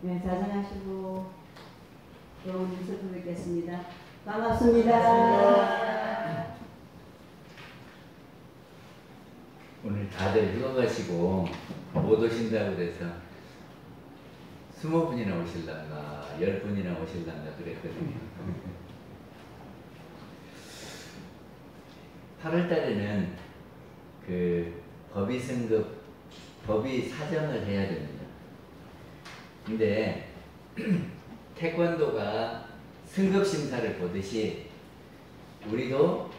네, 자정하시고 좋은 인사 부르겠습니다. 반갑습니다. 오늘 다들 휴가 가시고 못 오신다고 그래서 20분이나 오실란가 10분이나 오실란가 그랬거든요. 8월 달에는 그 법의 승급, 법의 사정을 해야 됩니다. 근데 태권도가 승급 심사를 보듯이 우리도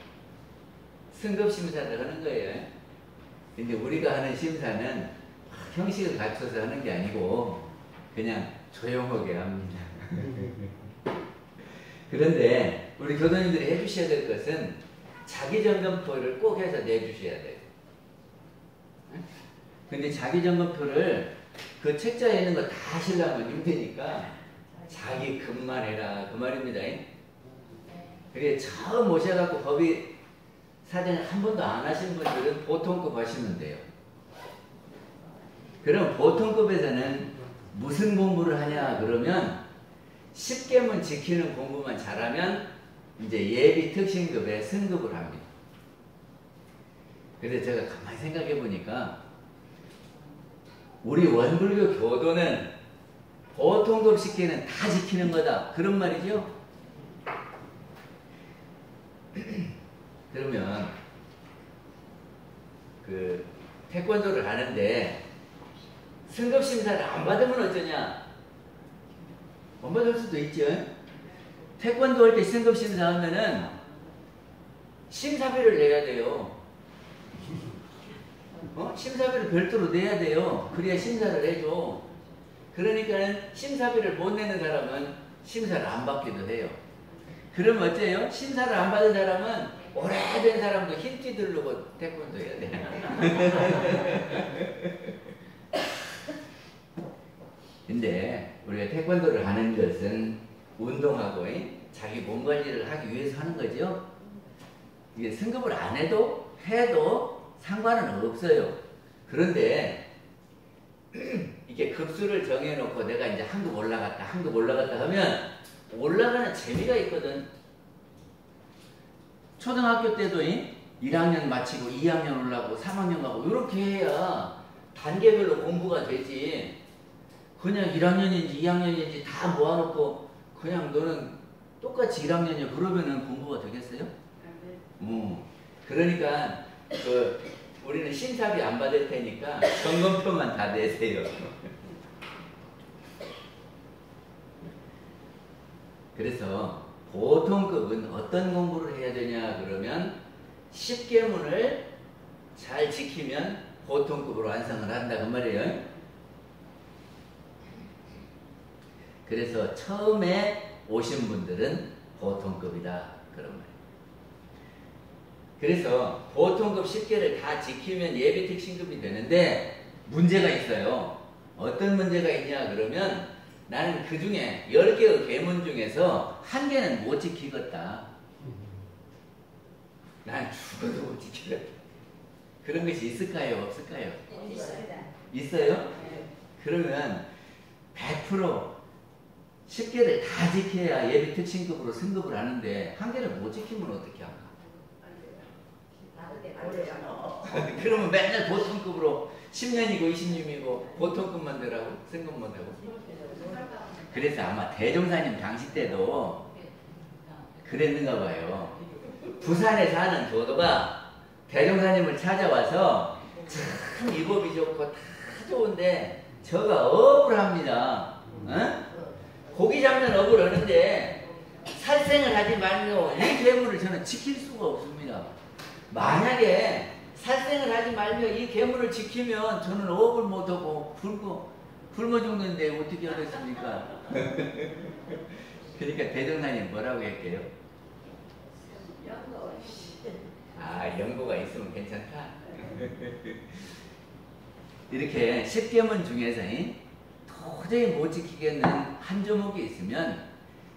승급 심사를 하는 거예요. 근데 우리가 하는 심사는 형식을 갖춰서 하는 게 아니고 그냥 조용하게 합니다. 그런데 우리 교도님들이 해주셔야 될 것은 자기점검표를 꼭 해서 내주셔야 돼요. 근데 자기점검표를 그 책자에 있는 거 다 하시려면 힘드니까 자기 급만 해라 그 말입니다. 그래 처음 오셔갖고 법의 사정을 한 번도 안 하신 분들은 보통급 하시면 돼요. 그럼 보통급에서는 무슨 공부를 하냐 그러면 10계문 지키는 공부만 잘하면 이제 예비 특신급에 승급을 합니다. 그래서 제가 가만히 생각해 보니까 우리 원불교 교도는 보통급 10계는 다 지키는 거다 그런 말이죠. 그러면 그 태권도를 하는데 승급 심사를 안 받으면 어쩌냐? 안 받을 수도 있죠. 태권도 할 때 승급 심사하면은 심사비를 내야 돼요. 심사비를 별도로 내야 돼요. 그래야 심사를 해줘. 그러니까 심사비를 못 내는 사람은 심사를 안 받기도 해요. 그럼 어째요? 심사를 안 받은 사람은 오래된 사람도 흰 띠 두르고 태권도 해야 돼. 근데 우리가 태권도를 하는 것은 운동하고 자기 몸 관리를 하기 위해서 하는 거죠. 이게 승급을 안 해도 상관은 없어요. 그런데 이게 급수를 정해놓고 내가 이제 한급 올라갔다 하면 올라가는 재미가 있거든. 초등학교 때도 1학년 마치고 2학년 올라가고 3학년 가고 이렇게 해야 단계별로 공부가 되지. 그냥 1학년인지 2학년인지 다 모아놓고 그냥 너는 똑같이 1학년이야 그러면은 공부가 되겠어요? 그러니까 우리는 심사비 안 받을 테니까 점검표만 다 내세요. 그래서 보통급은 어떤 공부를 해야 되냐 그러면 10계문을 잘 지키면 보통급으로 완성을 한다 그 말이에요. 그래서 처음에 오신 분들은 보통급이다 그런 말이에요. 그래서 보통급 10계를 다 지키면 예비 특신급이 되는데 문제가 있어요. 어떤 문제가 있냐 그러면 나는 그 중에 10개의 계문 중에서 한 개는 못 지키겠다. 난 죽어도 못 지키겠다. 그런 것이 있을까요? 없을까요? 있어요? 네. 그러면 100% 10개를 다 지켜야 예비 특신급으로 승급을 하는데 한 개를 못 지키면 어떻게 할까? 그러면 맨날 보통급으로 10년이고 20년이고 보통급만 되라고? 승급만 되고? 그래서 아마 대종사님 당시 때도 그랬는가 봐요. 부산에 사는 교도가 대종사님을 찾아와서 참 이 법이 좋고 다 좋은데 저가 업을 합니다. 고기 잡는 업을 하는데 살생을 하지 말며 이 괴물을 저는 지킬 수가 없습니다. 만약에 살생을 하지 말며 이 괴물을 지키면 저는 업을 못하고 굶어 죽는데 어떻게 하겠습니까? 그러니까 대종사님 뭐라고 할게요? 연고가 있으면 괜찮다. 이렇게 10계문 중에서 도저히 못 지키겠는 한 조목이 있으면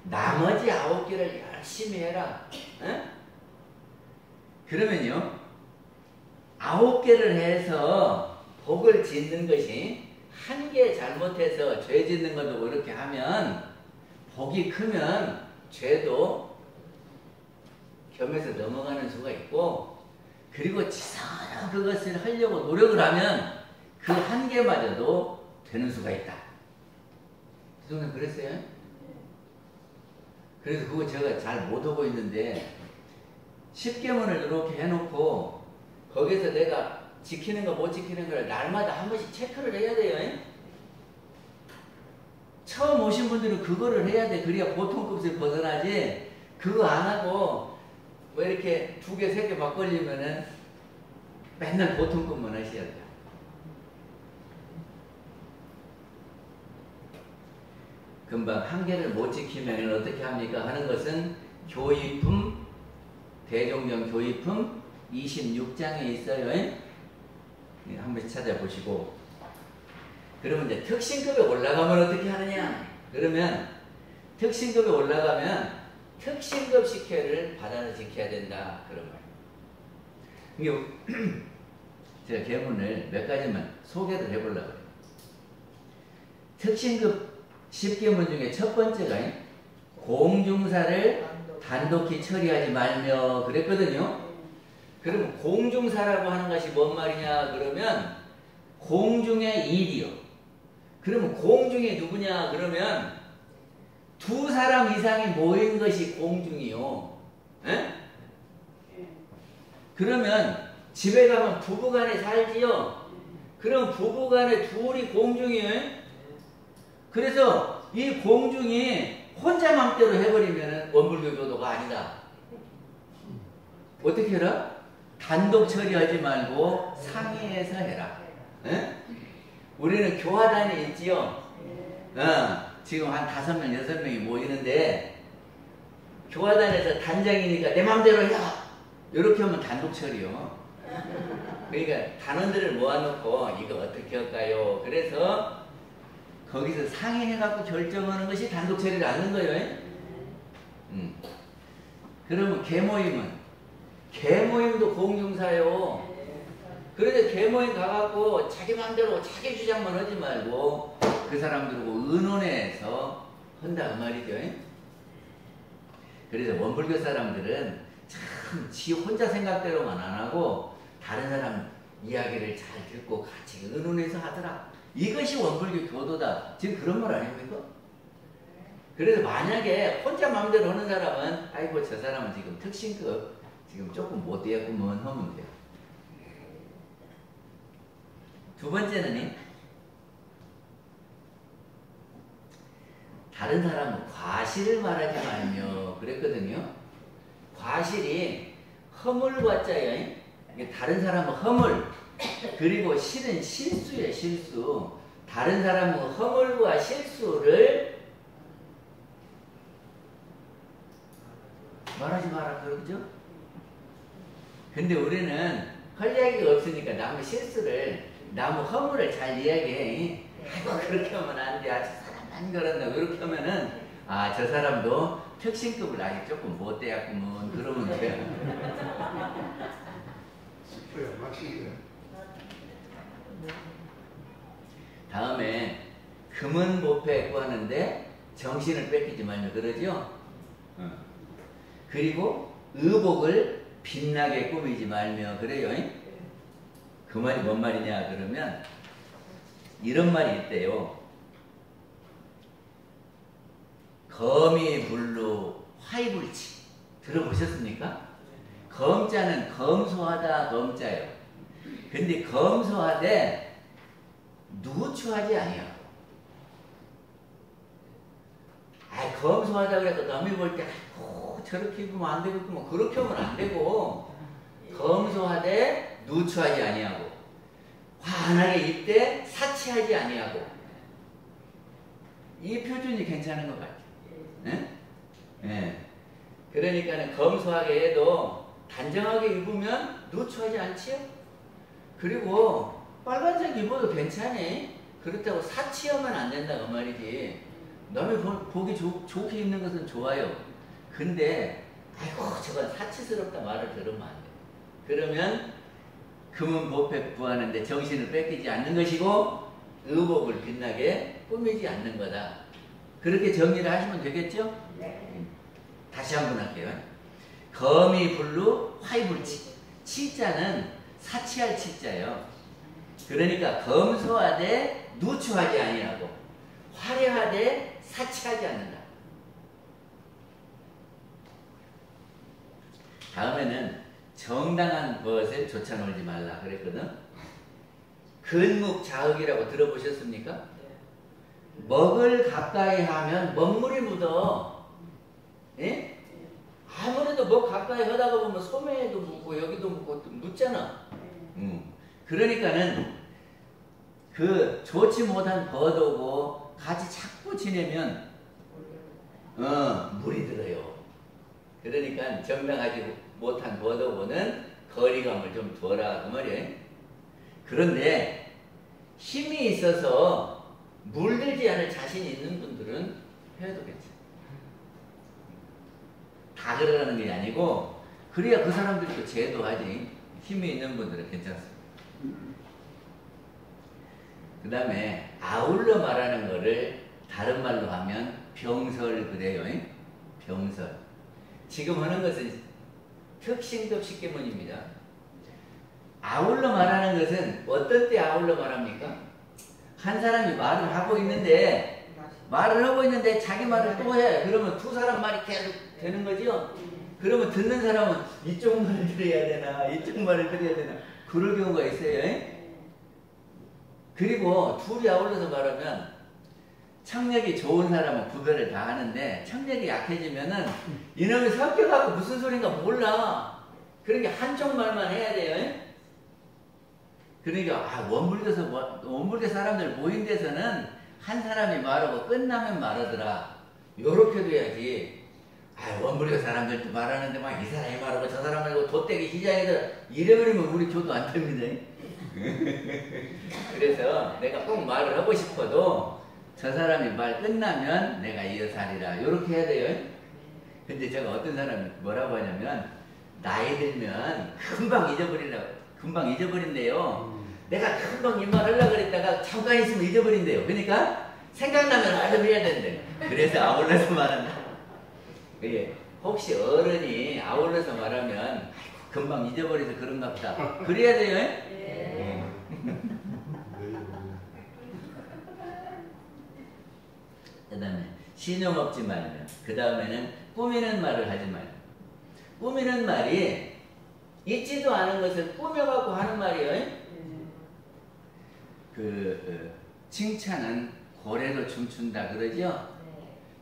나머지 9개를 열심히 해라. 그러면요 9개를 해서 복을 짓는 것이 한 개 잘 잘못해서 죄 짓는 것도 그렇게 하면 복이 크면 죄도 겸해서 넘어가는 수가 있고, 그리고 지사람 그것을 하려고 노력을 하면 그 한계마저도 되는 수가 있다. 죄송해요. 그랬어요? 그래서 그거 제가 잘 못하고 있는데 10계문을 이렇게 해놓고 거기서 내가 지키는 거 못 지키는 걸 날마다 한 번씩 체크를 해야 돼요. 처음 오신 분들은 그거를 해야 돼. 그래야 보통급을 벗어나지. 그거 안 하고 뭐 이렇게 2개, 3개 막 걸리면은 맨날 보통급만 하셔야 돼요. 금방 한계를 못 지키면 어떻게 합니까? 하는 것은 교의품, 대종경 교의품 26장에 있어요. 한 번씩 찾아보시고. 그러면 이제 특신급에 올라가면 어떻게 하느냐? 그러면 특신급에 올라가면 특신급 식혜를 받아서 지켜야 된다. 그런 거예요. 제가 계문을 몇 가지만 소개를 해보려고 해요. 특신급 10계문 중에 첫 번째가 공중사를 단독히 처리하지 말며 그랬거든요. 그러면 공중사라고 하는 것이 뭔 말이냐 그러면 공중의 일이요. 그러면 공중이 누구냐 그러면 2사람 이상이 모인 것이 공중이요. 에? 그러면 집에 가면 부부간에 살지요. 그럼 부부간에 둘이 공중이에요. 그래서 이 공중이 혼자 맘대로 해버리면 원불교 교도가 아니다. 어떻게 해라? 단독 처리하지 말고 상의해서 해라. 에? 우리는 교화단이 있지요. 지금 한 5명, 6명이 모이는데 교화단에서 단장이니까 내 맘대로 해라. 이렇게 하면 단독 처리요. 그러니까 단원들을 모아놓고 이거 어떻게 할까요? 그래서 거기서 상의해갖고 결정하는 것이 단독 처리를 않는 거예요. 그러면 개모임도 공중사요. 그래서 개모임 가갖고 자기 마음대로 자기 주장만 하지 말고 그 사람들하고 의논해서 한다 그 말이죠. 그래서 원불교 사람들은 참 지 혼자 생각대로만 안 하고 다른 사람 이야기를 잘 듣고 같이 의논해서 하더라. 이것이 원불교 교도다. 지금 그런 말 아닙니까? 그래서 만약에 혼자 마음대로 하는 사람은 아이고 저 사람은 지금 특신급 지금 조금 못 되었구먼 하면 돼요. 두 번째는 다른 사람은 과실을 말하지 말며 그랬거든요. 과실이 허물과 짜요. 다른 사람은 허물, 그리고 실은 실수예요. 실수. 다른 사람은 허물과 실수를 말하지 마라 그러죠. 근데 우리는 할 이야기가 없으니까 남의 실수를, 남의 허물을 잘 이야기해. 아이고 그렇게 하면 안 돼. 저 사람 안 그런다. 이렇게 하면은 아 저 사람도 특신급을 아직 조금 못 돼갖구먼 그러면 돼요. 다음에 금은 보패 구하는데 정신을 뺏기지 말며 그러죠. 그리고 의복을 빛나게 꾸미지 말며 그래요. 그 말이 뭔 말이냐 그러면 이런 말이 있대요. 거미 불루 화이불치 들어보셨습니까? 검자는 검소하다 검자예요. 근데 검소하되 누추하지 아니야. 검소하다 그래서 남이 볼 때 저렇게 입으면 안 되겠구만 그렇게 하면 안 되고 검소하되 누추하지 아니하고 환하게 입되 사치하지 아니하고 이 표준이 괜찮은 것 같아요. 예? 그러니까는 검소하게 해도 단정하게 입으면 누추하지 않지요? 그리고 빨간색 입어도 괜찮니? 그렇다고 사치하면 안 된다 그 말이지. 남이 보기 좋게 입는 것은 좋아요. 근데 아이고 저건 사치스럽다 말을 들으면 안 돼. 그러면 금은 보패 구하는데 정신을 뺏기지 않는 것이고 의복을 빛나게 꾸미지 않는 거다. 그렇게 정리를 하시면 되겠죠? 다시 한번 할게요. 거미 불루 화이불치. 치자는 사치할 치자예요. 그러니까 검소하되 누추하지 아니하고 화려하되 사치하지 않는다. 다음에는 정당한 것에 조차 놀지 말라 그랬거든. 근묵자흑이라고 들어보셨습니까? 먹을 가까이 하면 먹물이 묻어. 예? 아무래도 먹 가까이 하다가 보면 소매에도 묻고 여기도 묻고 묻잖아. 그러니까는 그 좋지 못한 버도고 같이 자꾸 지내면 물이 들어요. 그러니까 정당하지 못한 버도고는 거리감을 좀 둬라 그 말이에요. 그런데 힘이 있어서 물들지 않을 자신이 있는 분들은 해도 괜찮아요. 다 그러라는 게 아니고 그래야 그 사람들도 제도하지. 힘이 있는 분들은 괜찮습니다. 그 다음에 아울러 말하는 거를 다른 말로 하면 병설 그래요. 병설. 지금 하는 것은 특징급 식계문입니다. 아울러 말하는 것은 어떤 때 아울러 말합니까? 한 사람이 말을 하고 있는데 자기 말을 또 해. 그러면 두 사람 말이 계속 되는 거죠? 그러면 듣는 사람은 이쪽 말을 들어야 되나 이쪽 말을 들어야 되나 그럴 경우가 있어요. 그리고 둘이 아울러서 말하면 청력이 좋은 사람은 구별을 다 하는데 청력이 약해지면은 이놈이 섞여가고 무슨 소린가 몰라. 그러니까 한쪽 말만 해야 돼요. 그러니까 원불교 사람들 모인 데서는 한 사람이 말하고 끝나면 말하더라. 요렇게 돼야지. 원불교 사람들도 말하는데 막 이 사람이 말하고 저 사람 말고 돗대기 시장에서 이래버리면 우리 교도 안 됩니다. 그래서 내가 꼭 말을 하고 싶어도 저 사람이 말 끝나면 내가 이어서 하리라. 요렇게 해야 돼요. 근데 제가 어떤 사람이 뭐라고 하냐면 나이 들면 금방 잊어버린대요. 내가 금방 이 말 하려고 그랬다가 잠깐 있으면 잊어버린대요. 그러니까 생각나면 알아내야 된대. 그래서 아울러서 말한다. 그게 혹시 어른이 아울러서 말하면 금방 잊어버려서 그런가 보다. 그래야 돼요. 네. 그 다음에 신용 없지 말며 그 다음에는 꾸미는 말을 하지 말며. 꾸미는 말이 있지도 않은 것을 꾸며갖고 하는 말이에요. 칭찬은 고래로 춤춘다 그러죠?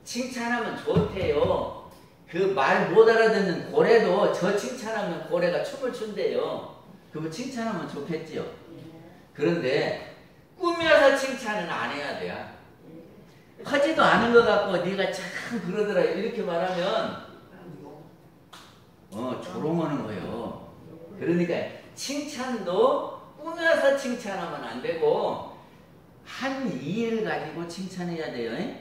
칭찬하면 좋대요. 그 말 못 알아듣는 고래도 저 칭찬하면 고래가 춤을 춘대요. 그거 칭찬하면 좋겠지요. 그런데 꾸며서 칭찬은 안 해야 돼요. 하지도 않은 것 같고 네가 참 그러더라 이렇게 말하면 조롱하는 거예요. 그러니까 칭찬도 꾸며서 칭찬하면 안 되고 한 이해를 가지고 칭찬해야 돼요.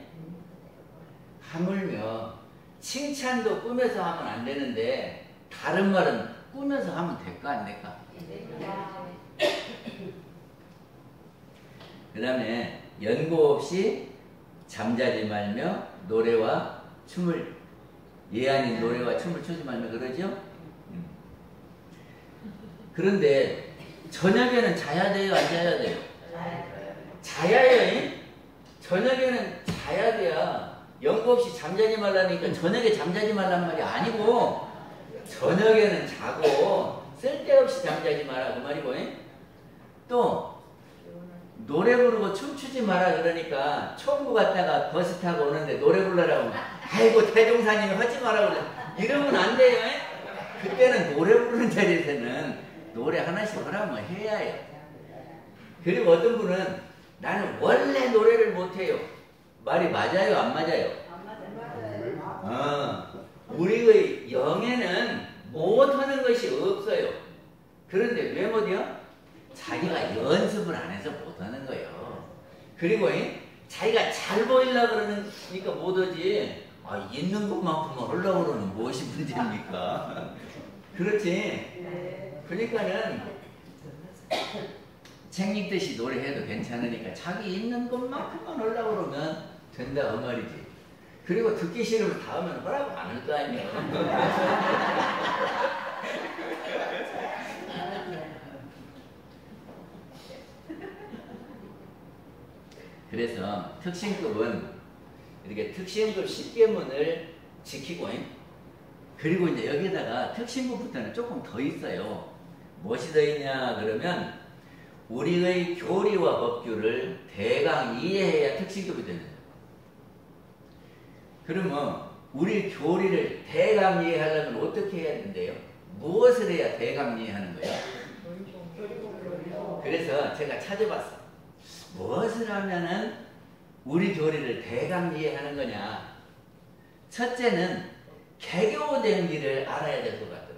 하물며 칭찬도 꾸며서 하면 안 되는데 다른 말은 꾸며서 하면 될까 안 될까? 그 다음에 연고 없이 잠자지 말며 노래와 춤을 예 아닌 노래와 춤을 추지 말며 그러죠? 그런데 저녁에는 자야 돼요? 안 자야 돼요? 자야요. 저녁에는 자야 돼야 연고 없이 잠자지 말라니까 저녁에 잠자지 말란 말이 아니고 저녁에는 자고 쓸데없이 잠자지 마라 그 말이고. 또 노래 부르고 춤추지 마라 그러니까 총구 갔다가 버스 타고 오는데 노래 부르라고 아이고 태종사님이 하지 마라 그래. 이러면 안 돼요. 그때는 노래 부르는 자리에서는 노래 하나씩 하라면 해야 해요. 그리고 어떤 분은 나는 원래 노래를 못해요. 말이 맞아요? 안 맞아요? 우리의 영에는 못하는 것이 없어요. 그런데 왜 못해요? 자기가 연습을 안 해서 못하는 거예요. 그리고 자기가 잘 보이려고 그러니까 못하지. 있는 것만큼만 하려고 그러는 무엇이 문제입니까? 그렇지. 그러니까는 책 읽듯이 노래해도 괜찮으니까 자기 있는 것만큼만 하려고 그러면 된다 그 말이지. 그리고 듣기 싫으면 다음에는 허락 안 할 거 아니에요. 그래서 특신급은 이렇게 특신급 10계문을 지키고, 그리고 이제 여기다가 특신급부터는 조금 더 있어요. 무엇이 더 있냐 그러면 우리의 교리와 법규를 대강 이해해야 특신급이 되는 거예요. 그러면 우리 교리를 대강 이해하려면 어떻게 해야 된대요? 무엇을 해야 대강 이해하는 거예요? 그래서 제가 찾아봤어. 무엇을 하면은 우리 교리를 대강 이해하는 거냐? 첫째는 개교된 길을 알아야 될 것 같더라고요.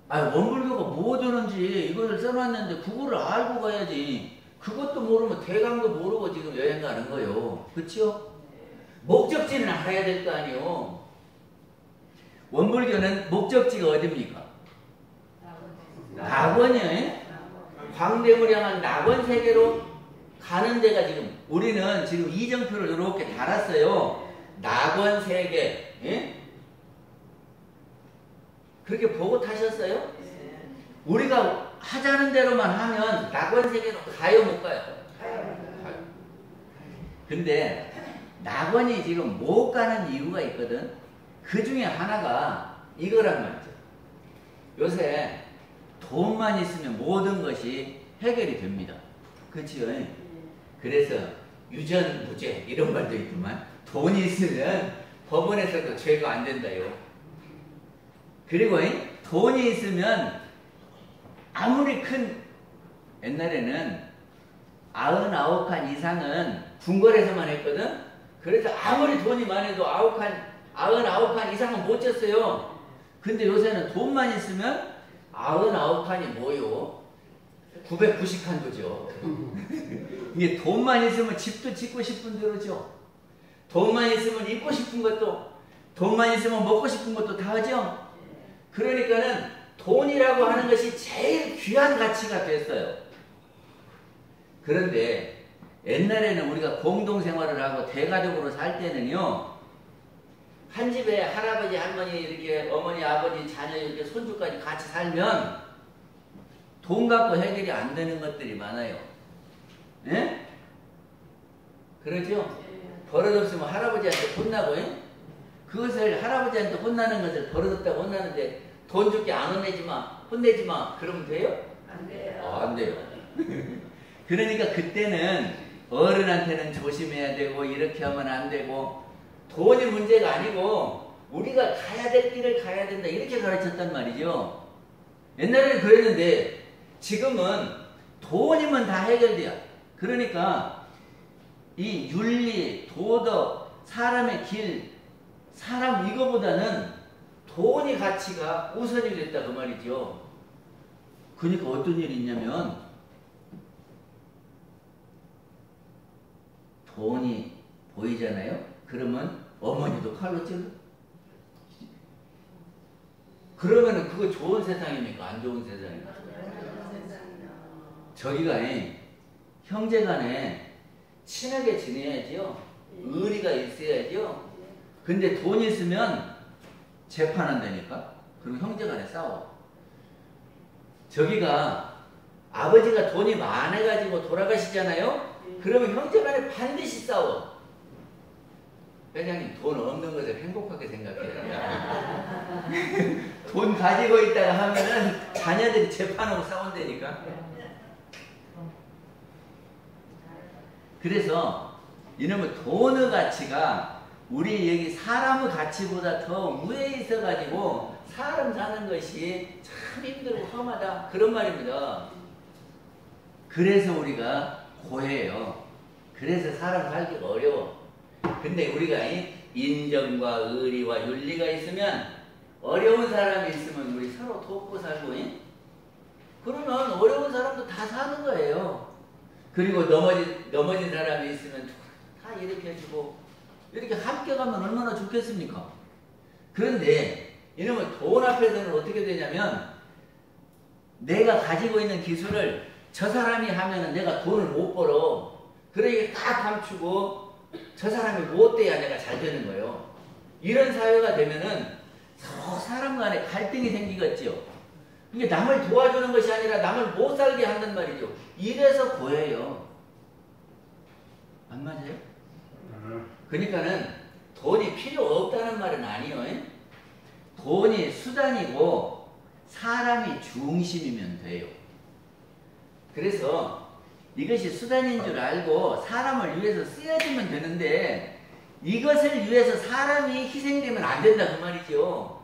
원불교가 뭐 되는지 이거를 써놨는데 그거를 알고 가야지. 그것도 모르면 대강도 모르고 지금 여행 가는 거요. 그렇죠? 목적지는 알아야 될 거 아니요. 원불교는 목적지가 어딥니까? 낙원이에요. 광대무량한 낙원 세계로 가는 데가 지금 우리는 지금 이정표를 이렇게 달았어요. 낙원 세계. 예? 그렇게 보고 타셨어요? 우리가 하자는 대로만 하면 낙원 세계로 가요, 못 가요? 가요. 근데 낙원이 지금 못 가는 이유가 있거든. 그 중에 하나가 이거란 말이죠. 요새 돈만 있으면 모든 것이 해결이 됩니다. 그렇지요? 그래서 유전무죄 이런 말도 있지만 돈이 있으면 법원에서도 죄가 안 된다요. 그리고 돈이 있으면 아무리 큰, 옛날에는 99칸 이상은 궁궐에서만 했거든. 그래서 아무리 돈이 많아도 99칸 이상은 못 졌어요. 근데 요새는 돈만 있으면 99칸이 뭐요? 990칸도죠. 이게 돈만 있으면 집도 짓고 싶은 대로죠. 돈만 있으면 입고 싶은 것도, 돈만 있으면 먹고 싶은 것도 다 하죠. 그러니까는 돈이라고 하는 것이 제일 귀한 가치가 됐어요. 그런데 옛날에는 우리가 공동생활을 하고 대가족으로 살 때는요, 한 집에 할아버지, 할머니, 이렇게 어머니, 아버지, 자녀, 이렇게 손주까지 같이 살면 돈 갖고 해결이 안 되는 것들이 많아요. 예? 그러죠? 버릇없으면 할아버지한테 혼나고, 그것을 할아버지한테 혼나는 것을 버릇없다고 혼나는데 돈 줄게 안 혼내지 마, 혼내지 마. 그러면 돼요? 안 돼요. 안 돼요. 그러니까 그때는 어른한테는 조심해야 되고 이렇게 하면 안 되고 돈이 문제가 아니고 우리가 가야 될 길을 가야 된다 이렇게 가르쳤단 말이죠. 옛날에는 그랬는데 지금은 돈이면 다 해결돼요. 그러니까 이 윤리, 도덕, 사람의 길, 사람 이거보다는 돈이 가치가 우선이 됐다 그 말이죠. 그러니까 어떤 일이 있냐면 돈이 보이잖아요. 그러면 어머니도 칼로 찔러. 그러면은 그거 좋은 세상입니까? 안 좋은 세상입니까? 저기가 형제간에 친하게 지내야지요. 의리가 있어야지요. 근데 돈 있으면 재판한다니까. 그리고 형제간에 싸워. 저기가 아버지가 돈이 많아가지고 돌아가시잖아요. 그러면 형제간에 반드시 싸워. 회장님, 돈 없는 것을 행복하게 생각해야 돼. 돈 가지고 있다가 하면은 자녀들이 재판하고 싸운다니까. 그래서 이놈의 돈의 가치가 우리 여기 사람의 가치보다 더 위에 있어가지고 사람 사는 것이 참 힘들고 험하다 그런 말입니다. 그래서 우리가 고해요. 그래서 사람 살기가 어려워. 근데 우리가 인정과 의리와 윤리가 있으면 어려운 사람이 있으면 우리 서로 돕고 살고 그러면 어려운 사람도 다 사는 거예요. 그리고 넘어진 사람이 있으면 다 일으켜주고 이렇게 함께 가면 얼마나 좋겠습니까? 그런데 이놈은 돈 앞에서는 어떻게 되냐면 내가 가지고 있는 기술을 저 사람이 하면은 내가 돈을 못 벌어. 그러니까 다 감추고 저 사람이 못 돼야 내가 잘 되는 거예요. 이런 사회가 되면은 서로 사람 간에 갈등이 생기겠지요. 이게 남을 도와주는 것이 아니라 남을 못 살게 한단 말이죠. 이래서 고해요. 안 맞아요? 그러니까는 돈이 필요 없다는 말은 아니에요. 돈이 수단이고 사람이 중심이면 돼요. 그래서 이것이 수단인 줄 알고 사람을 위해서 쓰여지면 되는데 이것을 위해서 사람이 희생되면 안 된다 그 말이죠.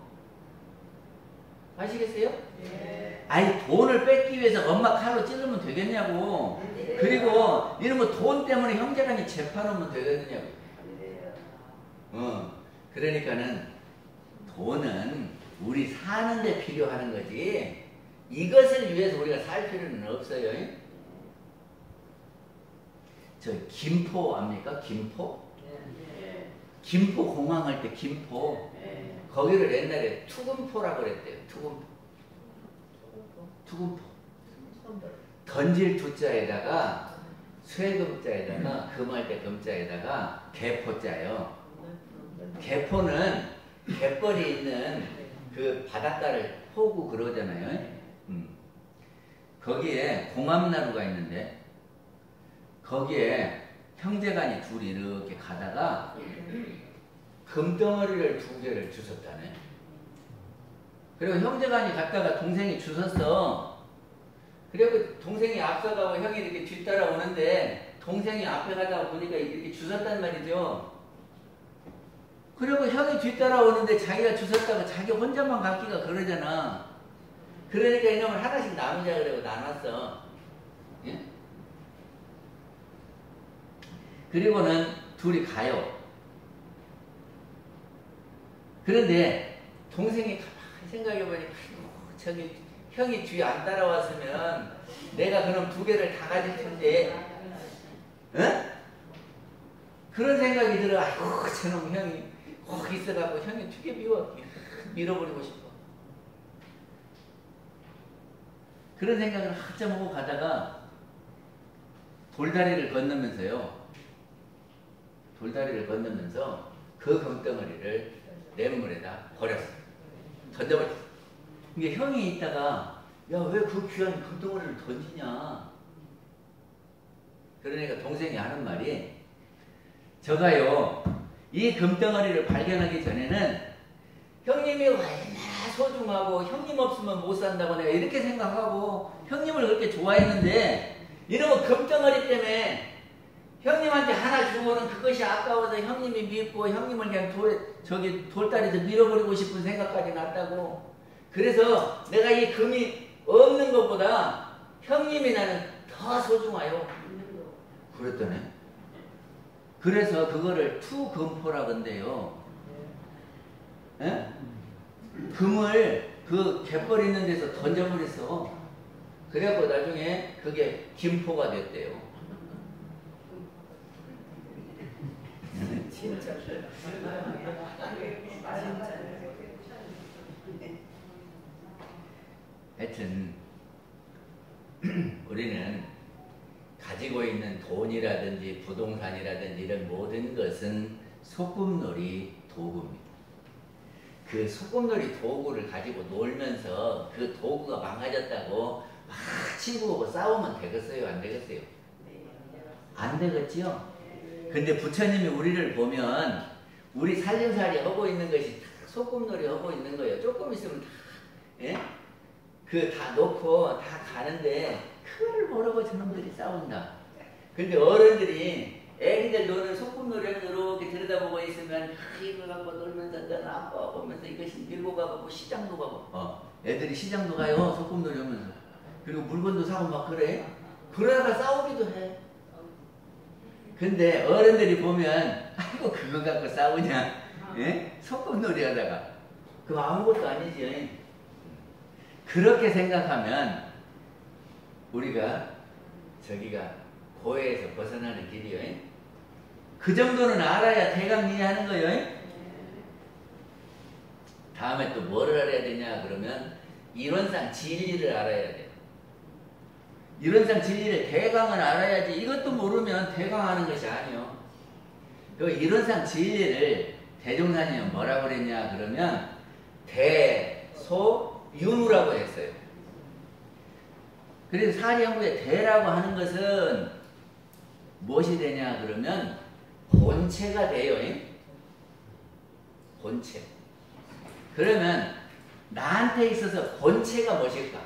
아시겠어요? 네. 아니 돈을 뺏기 위해서 엄마 칼로 찌르면 되겠냐고. 그리고 이런 거 돈 때문에 형제간이 재판하면 되겠느냐고. 그러니까는 돈은 우리 사는데 필요한 거지 이것을 위해서 우리가 살 필요는 없어요. 저 김포 압니까? 김포? 김포 공항 할 때 김포 거기를 옛날에 투금포라고 그랬대요. 투금포 던질 투자에다가 쇠금자에다가 금할 때 금자에다가 개포자요. 개포는 갯벌이 있는 그 바닷가를 포구 그러잖아요. 거기에 공암나루가 있는데 거기에 형제간이 둘이 이렇게 가다가 금덩어리를 2개를 주웠다네. 그리고 형제간이 갔다가 동생이 주웠어. 그리고 동생이 앞서가고 형이 이렇게 뒤따라 오는데 동생이 앞에 가다가 보니까 이렇게 주웠단 말이죠. 그리고 형이 뒤따라 오는데 자기가 주웠다고 자기 혼자만 갖기가 그러잖아. 그러니까 이놈을 하나씩 나누자 그러고 나눴어. 예? 그리고는 둘이 가요. 그런데 동생이 가만히 생각해보니까 저기 형이 뒤에 안 따라왔으면 내가 그럼 2개를 다 가질 텐데 응? 그런 생각이 들어. 아이고 저놈 형이 거기 있어갖고 형이 2개 밀어버리고 싶어. 그런 생각을 한참 하고 가다가 돌다리를 건너면서요. 돌다리를 건너면서 그 금덩어리를 냇물에다 버렸어. 던져버렸어. 이게 형이 있다가 야 왜 그 귀한 금덩어리를 던지냐. 그러니까 동생이 하는 말이 저가요 이 금덩어리를 발견하기 전에는 형님이 얼마나 소중하고 형님 없으면 못 산다고 내가 이렇게 생각하고 형님을 그렇게 좋아했는데 이러면 금덩어리 때문에 형님한테 하나 주고는 그것이 아까워서 형님이 믿고 형님을 그냥 돌다리에서 밀어버리고 싶은 생각까지 났다고. 그래서 내가 이 금이 없는 것보다 형님이 나는 더 소중해요. 그랬더니 그래서 그거를 투금포라 건데요. 예? 금을 그 갯벌 있는 데서 던져버렸어. 그래갖고 나중에 그게 김포가 됐대요. 진짜. 하여튼 우리는 가지고 있는 돈이라든지 부동산이라든지 이런 모든 것은 소꿉놀이 도구입니다. 그 소꿉놀이 도구를 가지고 놀면서 그 도구가 망가졌다고 막 친구하고 싸우면 되겠어요? 안 되겠어요? 안 되겠지요? 근데 부처님이 우리를 보면 우리 살림살이 하고 있는 것이 다 소꿉놀이 하고 있는 거예요. 조금 있으면 다, 예? 그 다 놓고 다 가는데 그거를 모르고 저놈들이 싸운다. 근데 어른들이 애기들 노는 소꿉놀이를 이렇게 들여다보고 있으면 이거 갖고 놀면서 너는 아빠 보면서 이것이 밀고 가고 시장도 가고 애들이 시장도 가요. 소꿉놀이 하면서. 그리고 물건도 사고 막 그래. 그러다가 싸우기도 해. 근데 어른들이 보면 아이고 그거 갖고 싸우냐. 예? 소꿉놀이 하다가 그거 아무것도 아니지. 그렇게 생각하면 우리가 저기가 고해에서 벗어나는 길이요. 그 정도는 알아야 대강리하는 거예요. 다음에 또 뭐를 알아야 되냐 그러면 이론상 진리를 알아야 돼. 이론상 진리를 대강을 알아야지. 이것도 모르면 대강하는 것이 아니요. 그 이론상 진리를 대종사님은 뭐라고 그랬냐 그러면 대소유무라고 했어요. 그래서 사리연구의 대라고 하는 것은 무엇이 되냐 그러면 본체가 돼요. 본체. 그러면 나한테 있어서 본체가 무엇일까?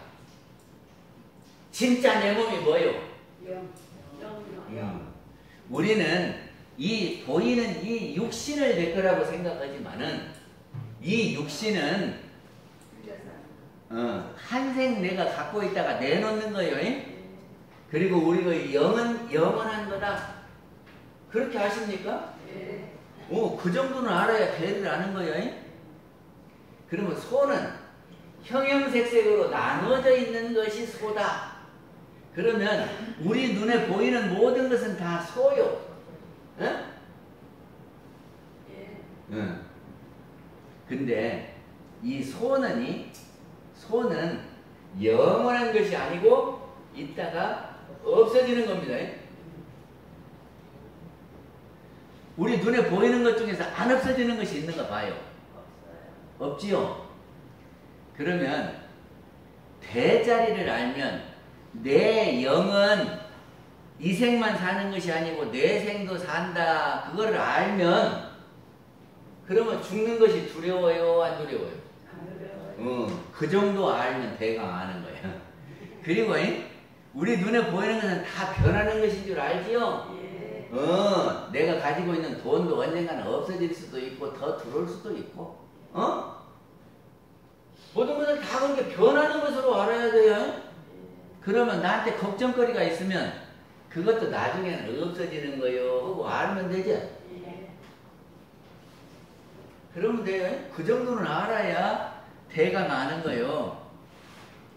진짜 내 몸이 뭐요? 우리는 이 보이는 이 육신을 내 거라고 생각하지만은 이 육신은 한생 내가 갖고 있다가 내놓는 거예요. 그리고 우리 그 영은 영원한 거다. 그렇게 아십니까? 그 정도는 알아야 대를 아는 거예요. 그러면 소는 형형색색으로 나눠져 있는 것이 소다. 그러면 우리 눈에 보이는 모든 것은 다 소요. 근데 이 소는 영원한 것이 아니고 있다가 없어지는 겁니다. 우리 눈에 보이는 것 중에서 안 없어지는 것이 있는가 봐요. 없지요? 그러면 대자리를 알면 내 영은 이 생만 사는 것이 아니고 내 생도 산다. 그거를 알면 그러면 죽는 것이 두려워요? 안 두려워요? 그 정도 알면 대강 아는 거예요. 그리고 우리 눈에 보이는 것은 다 변하는 것인 줄 알지요? 내가 가지고 있는 돈도 언젠가는 없어질 수도 있고 더 들어올 수도 있고 모든 것을 다 그렇게 변하는 것으로 알아야 돼요. 그러면 나한테 걱정거리가 있으면 그것도 나중에는 없어지는 거요 하고 알면 되죠. 그러면 돼요. 그 정도는 알아야 대강 아는 거요.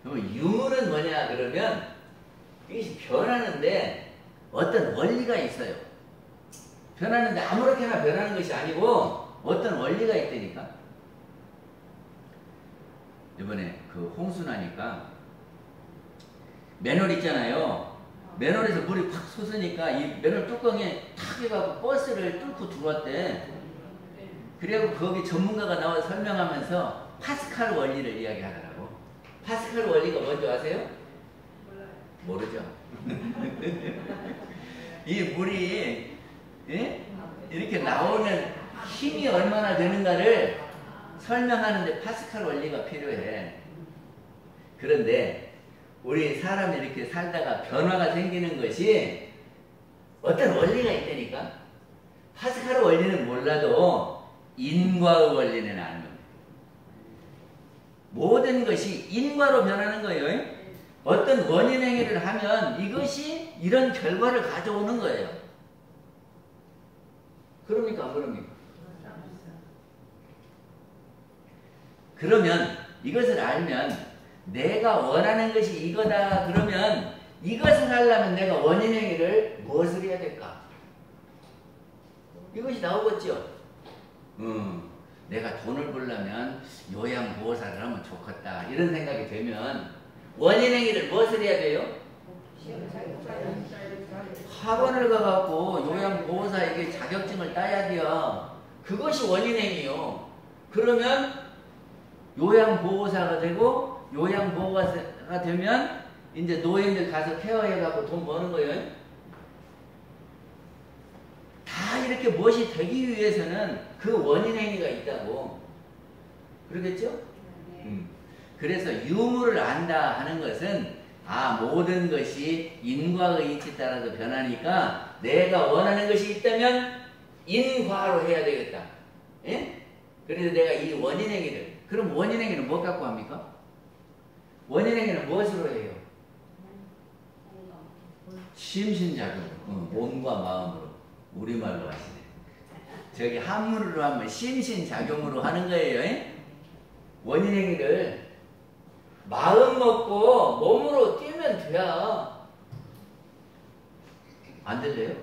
그럼 유무는 뭐냐 그러면 이것이 변하는데 어떤 원리가 있어요. 변하는데 아무렇게나 변하는 것이 아니고 어떤 원리가 있다니까. 이번에 그 홍수나니까 맨홀 있잖아요. 맨홀에서 물이 팍 솟으니까 이 맨홀 뚜껑에 탁 해가지고 버스를 뚫고 들어왔대. 그래갖고 거기 전문가가 나와서 설명하면서 파스칼 원리를 이야기하더라고. 파스칼 원리가 뭔지 아세요? 모르죠. 이 물이 이렇게 나오는 힘이 얼마나 되는가를 설명하는데 파스칼 원리가 필요해. 그런데 우리 사람이 이렇게 살다가 변화가 생기는 것이 어떤 원리가 있다니까. 파스칼 원리는 몰라도 인과의 원리는 아는 겁니다. 모든 것이 인과로 변하는 거예요. 어떤 원인 행위를 하면 이것이 이런 결과를 가져오는 거예요. 그럽니까? 안 그럽니까? 그러면 이것을 알면 내가 원하는 것이 이거다 그러면 이것을 하려면 내가 원인 행위를 무엇을 해야 될까? 이것이 나오겠죠. 내가 돈을 벌려면 요양보호사를 하면 좋겠다 이런 생각이 되면 원인 행위를 무엇을 해야 돼요? 학원을 가갖고 요양보호사에게 자격증을 따야 돼요. 그것이 원인 행위요. 그러면 요양보호사가 되고 요양보호사가 되면 이제 노인들 가서 케어해갖고 돈 버는 거예요. 다 이렇게 무엇이 되기 위해서는 그 원인 행위가 있다고. 그러겠죠? 그래서 유무를 안다 하는 것은 모든 것이 인과의 이치에 따라서 변하니까 내가 원하는 것이 있다면 인과로 해야 되겠다. 예? 그래서 내가 이 원인 행위를 그럼 원인 행위는 뭐 갖고 합니까? 원인 행위는 무엇으로 해요? 심신작용. 몸과 마음으로. 우리말로 하시네. 저기 한문으로 하면 심신작용으로 하는 거예요. 원인 행위를 마음 먹고 몸으로 뛰면 돼야. 안 들려요?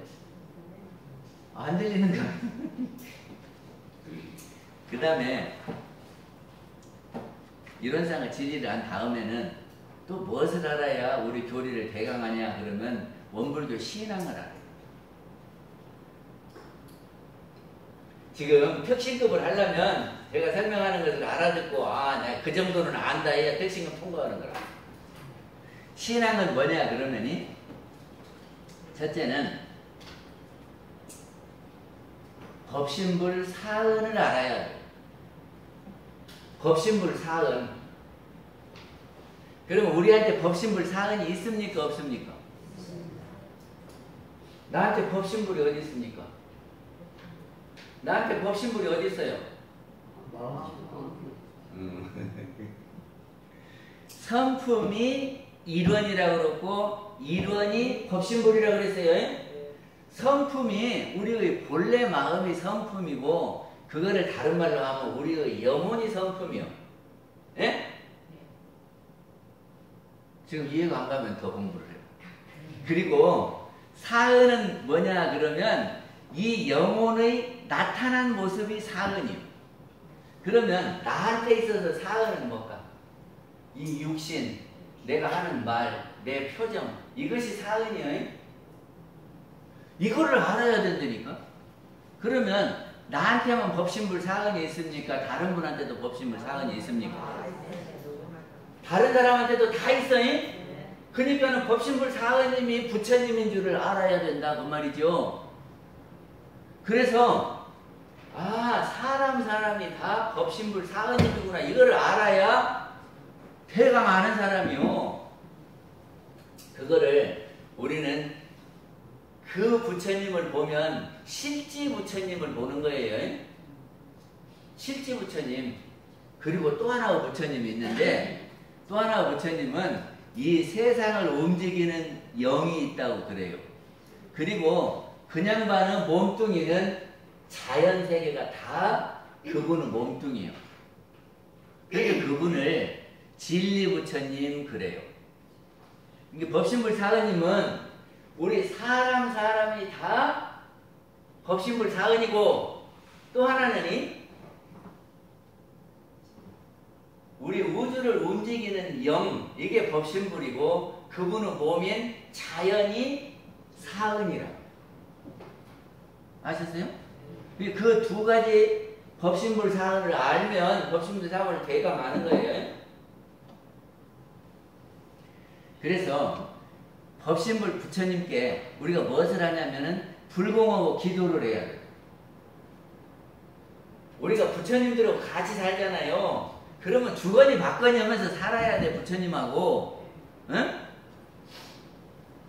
안 들리는가? 그 다음에 이론상의 진리를 한 다음에는 또 무엇을 알아야 우리 교리를 대강하냐 그러면 원불교 신앙을 알아요. 지금 특신급을 하려면 제가 설명하는 것을 알아듣고 내가 그 정도는 안다 해야 특신급 통과하는 거라. 신앙은 뭐냐 그러면이 첫째는 법신불 사은을 알아야 돼요. 법신불 사은. 그러면 우리한테 법신불 사은이 있습니까 없습니까? 나한테 법신불이 어디 있습니까? 나한테 법신불이 어디 있어요? 성품이 일원이라고 그러고 일원이 법신불이라고 그랬어요. 성품이 우리의 본래 마음이 성품이고 그거를 다른 말로 하면 우리의 영혼이 성품이요. 예? 지금 이해가 안 가면 더 공부를 해요. 그리고 사은은 뭐냐 그러면 이 영혼의 나타난 모습이 사은이요. 그러면 나한테 있어서 사은은 뭘까? 이 육신, 내가 하는 말, 내 표정, 이것이 사은이에요. 이거를 알아야 된다니까. 그러면 나한테만 법신불 사은이 있습니까? 다른 분한테도 법신불 사은이 있습니까? 다른 사람한테도 다 있어요. 그러니까는 법신불 사은님이 부처님인 줄을 알아야 된다 그 말이죠. 그래서 사람이 다 법신불 사은이구나 이거를 알아야 대강 아는 사람이요. 그거를 우리는 그 부처님을 보면 실지 부처님을 보는 거예요. 실지 부처님. 그리고 또 하나의 부처님이 있는데 또 하나의 부처님은 이 세상을 움직이는 영이 있다고 그래요. 그리고 그냥 봐는 몸뚱이는 자연세계가 다 그분은 몸뚱이에요. 그래서 그분을 진리부처님 그래요. 이게 법신불 사은님은 우리 사람이 다 법신불 사은이고 또 하나는 우리 우주를 움직이는 영 이게 법신불이고 그분은 몸인 자연이 사은이라. 아셨어요? 그 두 가지 법신불 사은을 알면 법신불 사은을 대강 아는 거예요. 그래서 법신불 부처님께 우리가 무엇을 하냐면은 불공하고 기도를 해야 돼요. 우리가 부처님들하고 같이 살잖아요. 그러면 주거니 받거니 하면서 살아야 돼, 부처님하고. 응?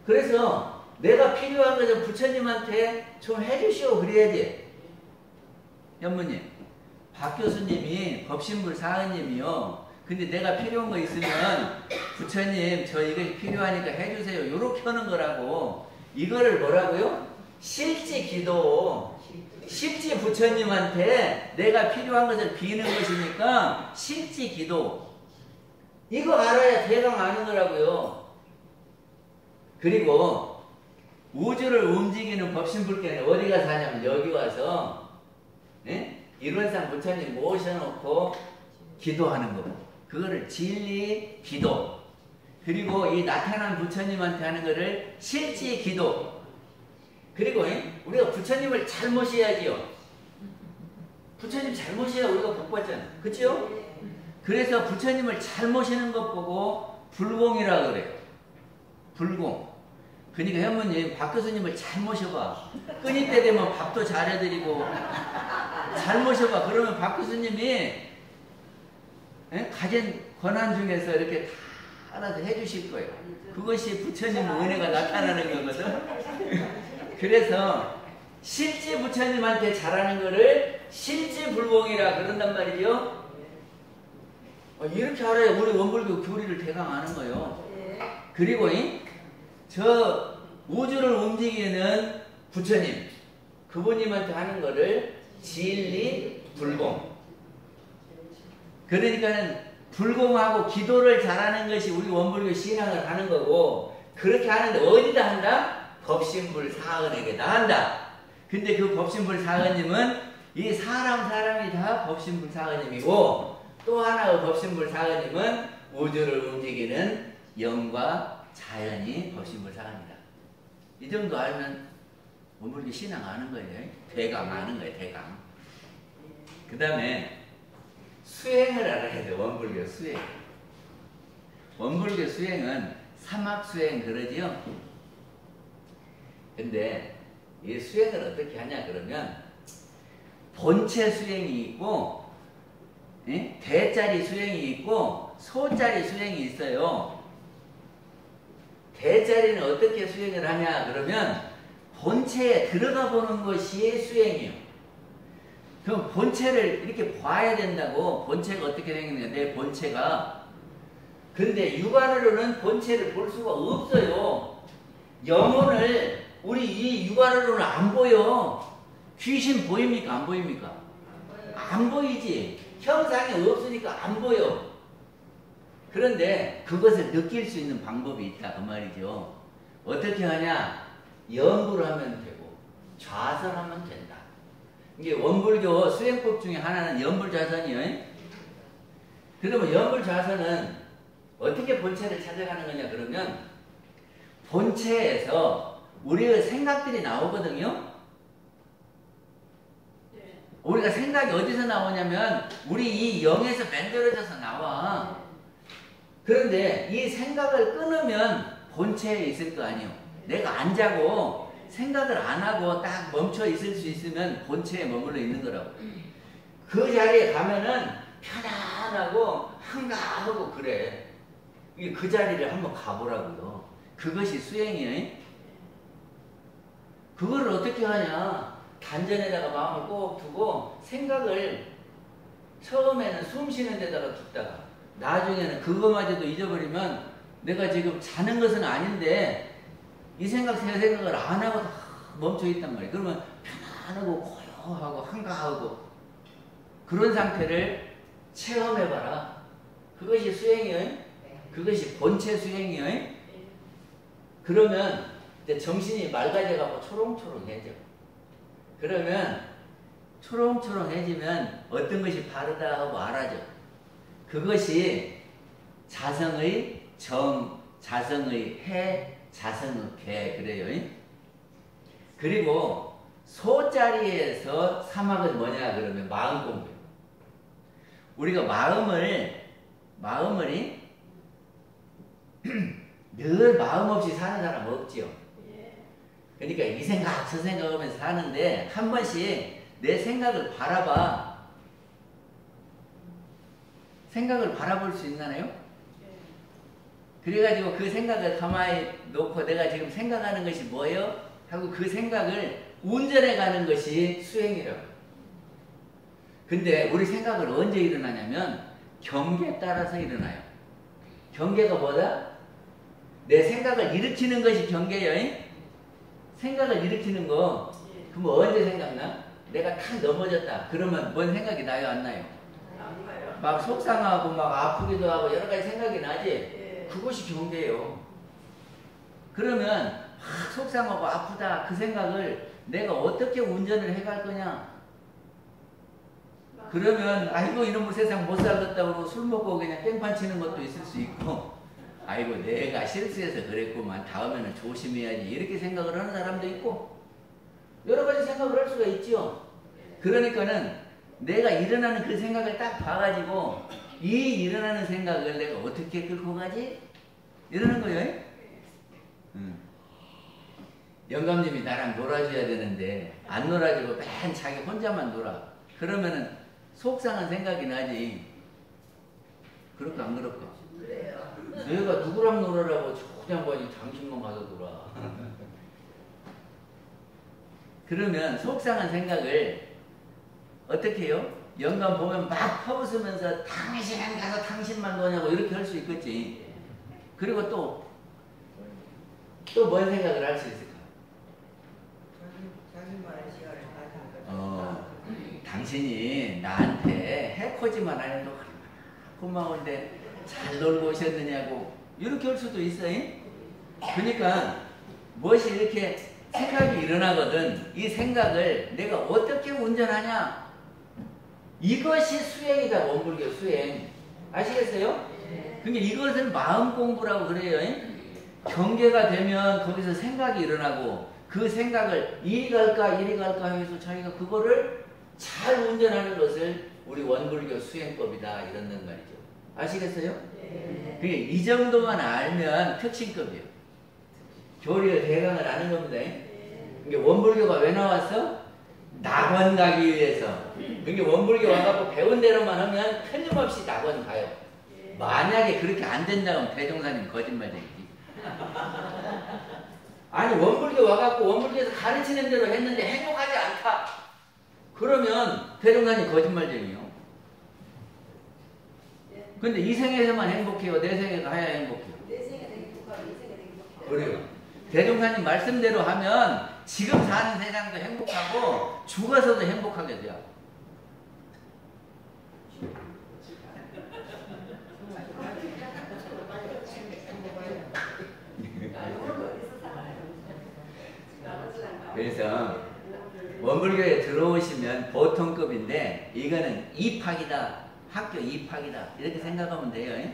그래서 내가 필요한 것을 부처님한테 좀 해주시오 그래야지. 현무님, 박 교수님이 법신불 사은님이요. 근데 내가 필요한 거 있으면 부처님 저 이거 필요하니까 해주세요. 요렇게 하는 거라고. 이거를 뭐라고요? 실지 기도. 실지 부처님한테 내가 필요한 것을 비는 것이니까 실지 기도. 이거 알아야 대강 아는 거라고요. 그리고 우주를 움직이는 법신불께는 어디가 사냐면 여기 와서 일원상 부처님 모셔놓고 기도하는 거고 그거를 진리 기도. 그리고 이 나타난 부처님한테 하는 거를 실지 기도. 그리고 우리가 부처님을 잘 모셔야지요. 부처님 잘 모셔야 우리가 복 받잖아. 그쵸? 그래서 부처님을 잘 모시는 것 보고 불공이라 그래요. 불공. 그러니까 현무님 박 교수님을 잘 모셔봐. 끊임 때 되면 밥도 잘해드리고 잘 모셔봐. 그러면 박 교수님이 가진 권한 중에서 이렇게 다 알아서 해주실 거예요. 그것이 부처님 은혜가 나타나는 거거든. 그래서 실지 부처님한테 잘하는 거를 실지 불공이라 그런단 말이죠. 이렇게 알아야 우리 원불교 교리를 대강 아는 거예요. 그리고 저 우주를 움직이는 부처님 그분님한테 하는 거를 진리 불공. 그러니까는 불공하고 기도를 잘하는 것이 우리 원불교 신앙을 하는 거고 그렇게 하는데 어디다 한다? 법신불 사은에게다 한다. 근데 그 법신불 사은님은 이 사람이 다 법신불 사은님이고 또 하나의 법신불 사은님은 우주를 움직이는 영과 자연이 법신불사합니다. 이 정도 알면 원불교 신앙 아는 거예요. 대강 아는 거예요. 대강. 그 다음에 수행을 알아야 돼요. 원불교 수행. 원불교 수행은 삼합수행 그러지요. 근데 이 수행을 어떻게 하냐 그러면 본체 수행이 있고 대자리 수행이 있고 소자리 수행이 있어요. 대자리는 어떻게 수행을 하냐 그러면 본체에 들어가 보는 것이 수행이에요. 그럼 본체를 이렇게 봐야 된다고. 본체가 어떻게 생겼냐, 내 본체가. 근데 육안으로는 본체를 볼 수가 없어요. 영혼을 우리 이 육안으로는 안 보여. 귀신 보입니까? 안 보입니까? 안 보이지. 형상이 없으니까 안 보여. 그런데 그것을 느낄 수 있는 방법이 있다 그 말이죠. 어떻게 하냐? 연구를 하면 되고 좌선하면 된다. 이게 원불교 수행법 중에 하나는 연불좌선이에요. 그러면 연불좌선은 어떻게 본체를 찾아가는 거냐 그러면 본체에서 우리의 생각들이 나오거든요. 우리가 생각이 어디서 나오냐면 우리 이 영에서 만들어져서 나와. 그런데 이 생각을 끊으면 본체에 있을 거 아니에요. 내가 안 자고 생각을 안 하고 딱 멈춰 있을 수 있으면 본체에 머물러 있는 거라고. 그 자리에 가면은 편안하고 한가하고 그래. 그 자리를 한번 가보라고요. 그것이 수행이에요. 그거를 어떻게 하냐. 단전에다가 마음을 꼭 두고 생각을 처음에는 숨 쉬는 데다가 뒀다가 나중에는 그거마저도 잊어버리면 내가 지금 자는 것은 아닌데 이 생각 저 생각을 안 하고 다 멈춰 있단 말이에요. 그러면 편안하고 고요하고 한가하고 그런 상태를 체험해봐라. 그것이 수행이에요. 그것이 본체 수행이에요. 그러면 이제 정신이 맑아져가고 초롱초롱해져. 그러면 초롱초롱해지면 어떤 것이 바르다 하고 알아져. 그것이 자성의 정, 자성의 해, 자성의 개 그래요. 그리고 소자리에서 사막은 뭐냐 그러면 마음 공부. 우리가 마음을 늘 마음 없이 사는 사람 없지요. 그러니까 이 생각 저 생각 하면서 사는데 한 번씩 내 생각을 바라봐. 생각을 바라볼 수 있나요? 그래가지고 그 생각을 가만히 놓고 내가 지금 생각하는 것이 뭐예요? 하고 그 생각을 운전해 가는 것이 수행이라고. 근데 우리 생각을 언제 일어나냐면 경계에 따라서 일어나요. 경계가 뭐다? 내 생각을 일으키는 것이 경계예요. 생각을 일으키는 거. 그럼 언제 생각나? 내가 탁 넘어졌다. 그러면 뭔 생각이 나요? 안 나요? 막 속상하고 막 아프기도 하고 여러 가지 생각이 나지? 그것이 경계예요. 그러면 막 속상하고 아프다 그 생각을 내가 어떻게 운전을 해갈 거냐? 그러면 아이고 이놈의 세상 못 살겠다 그러고 술 먹고 그냥 깽판 치는 것도 있을 수 있고 아이고 내가 실수해서 그랬구만 다음에는 조심해야지 이렇게 생각을 하는 사람도 있고 여러 가지 생각을 할 수가 있죠. 그러니까는 내가 일어나는 그 생각을 딱 봐가지고 이 일어나는 생각을 내가 어떻게 끌고 가지? 이러는 거예요. 영감님이 나랑 놀아줘야 되는데 안 놀아주고 맨 자기 혼자만 놀아. 그러면은 속상한 생각이 나지. 그럴까 안 그럴까? 그래요. 내가 누구랑 놀으라고 저 양반이 당신만 가서 놀아. 그러면 속상한 생각을 어떻게 해요? 영감 보면 막 퍼붓으면서 당신 가서 당신만 노냐고 이렇게 할 수 있겠지. 그리고 또 뭔 생각을 할 수 있을까? 자신만의 시간을 가지는 당신이 나한테 해코지만 안 해도 고마운데 잘 놀고 오셨느냐고 이렇게 할 수도 있어요. 그러니까 무엇이 이렇게 생각이 일어나거든. 이 생각을 내가 어떻게 운전하냐? 이것이 수행이다. 원불교 수행. 아시겠어요? 그러니까 이것을 마음 공부라고 그래요. 경계가 되면 거기서 생각이 일어나고 그 생각을 이리 갈까 하면서 자기가 그거를 잘 운전하는 것을 우리 원불교 수행법이다 이런단 말이죠. 아시겠어요? 그게 이 정도만 알면 특신급이에요. 교리의 대강을 아는 겁니다. 이게 원불교가 왜 나왔어? 낙원 가기 위해서. 이게 원불교 와갖고 배운 대로만 하면 틀림없이 낙원 가요. 만약에 그렇게 안 된다면 대종사님 거짓말쟁이지. 아니 원불교 와갖고 원불교에서 가르치는 대로 했는데 행복하지 않다. 그러면 대종사님 거짓말쟁이요. 근데 이 생에서만 행복해요? 내 생에 가야 행복해요? 내 생에 행복하고 이 생에 행복하고. 그래요. 대종사님 말씀대로 하면 지금 사는 세상도 행복하고 죽어서도 행복하게 돼요. 그래서 원불교에 들어오시면 보통급인데 이거는 입학이다. 학교 입학이다. 이렇게 생각하면 돼요.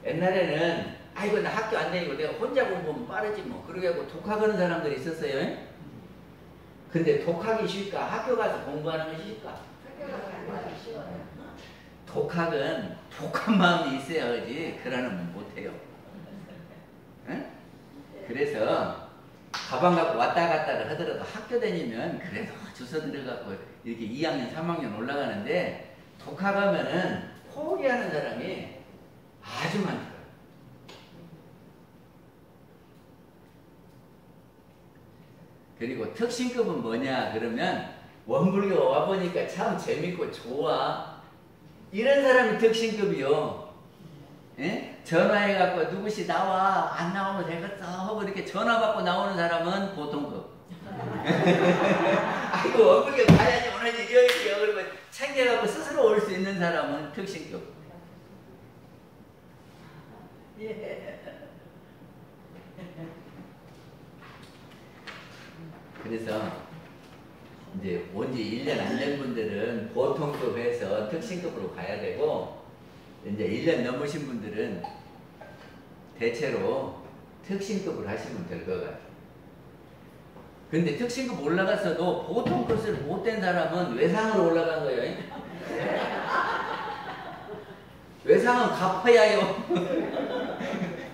옛날에는 아이고 나 학교 안 다니고 내가 혼자 공부하면 빠르지 뭐 그러게 하고 독학하는 사람들이 있었어요. 근데 독학이 쉽까? 학교 가서 공부하는 것이 쉽까? 독학은 독한 마음이 있어야지 그러면 못해요. 그래서 가방 갖고 왔다 갔다를 하더라도 학교 다니면 그래도 주워 들어갖고 이렇게 2학년 3학년 올라가는데 독학하면은 포기하는 사람이 아주 많더라고요. 그리고 특신급은 뭐냐 그러면 원불교 와보니까 참 재밌고 좋아. 이런 사람이 특신급이요. 전화해갖고 누구시 나와 안 나오면 되겠어 하고 이렇게 전화 받고 나오는 사람은 보통급. 아이고 원불교 가야지 오늘 일요일이요. 그러면 챙겨갖고 스스로 올 수 있는 사람은 특신급. 그래서 이제 온지 1년 안 된 분들은 보통급에서 특신급으로 가야 되고 이제 1년 넘으신 분들은 대체로 특신급을 하시면 될 것 같아요. 근데 특신급 올라갔어도 보통급을 못 된 사람은 외상으로 올라간 거예요. 외상은 갚아야 해요.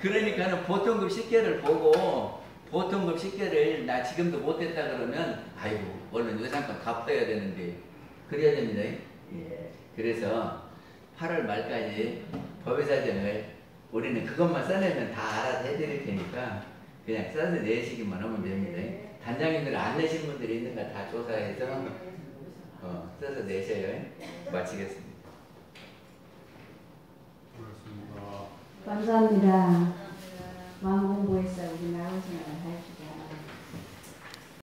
그러니까는 보통급 10개를 보고 보통급 10개를 나 지금도 못했다 그러면 아이고 얼른 외상권 갚아야 되는데 그래야 됩니다. 그래서 8월 말까지 법의사정을 우리는 그것만 써내면 다 알아서 해드릴 테니까 그냥 써서 내시기만 하면 됩니다. 단장님들 안 내신 분들이 있는가 다 조사해서 써서 내셔요. 마치겠습니다. 감사합니다. 마음 공부해서 우리 나라생활을 하시자.